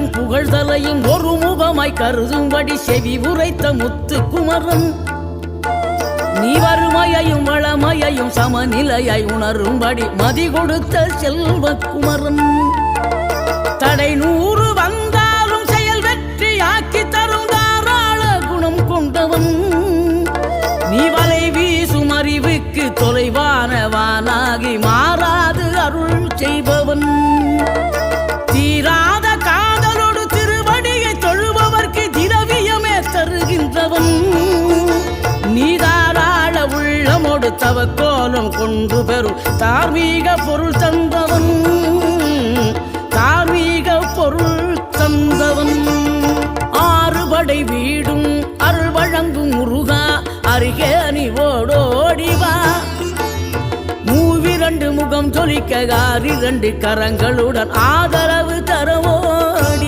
ஈரடியும் புகழ்தலையும் ஒரு முகமாய் கருதும்படி செவி உரைத்த முத்து குமரன் நீ வறுமையையும் வளமையையும் சமநிலையை உணரும்படி மதி கொடுத்த செல்வ குமரன் தடை 100 வந்தாலும் செயல் வெற்றியாக்கி தரும் தாராள குணம் கொண்டவன் நீ வலை வீசும் அறிவுக்கு தொலைவானவானாகி மாறாது அருள் செய்பவன் தீராத காதலோடு திருவடியை தொழுபவர்க்கு திரவியமே தருகின்றவன் நீ தாராள உள்ளமோடு தவக்கோலம் கொண்டு பெறும் தார்மீக பொருள் தந்தவன் தார்மீக பொருள் தந்தவன் ஆறுபடை வீடும் அருள் வழங்கும் முருகா அருகே நீ ஓடோடிவா மூவிரண்டு முகம் ஜொலிக்க 2 கரங்களுடன் ஆதரவு தரவோ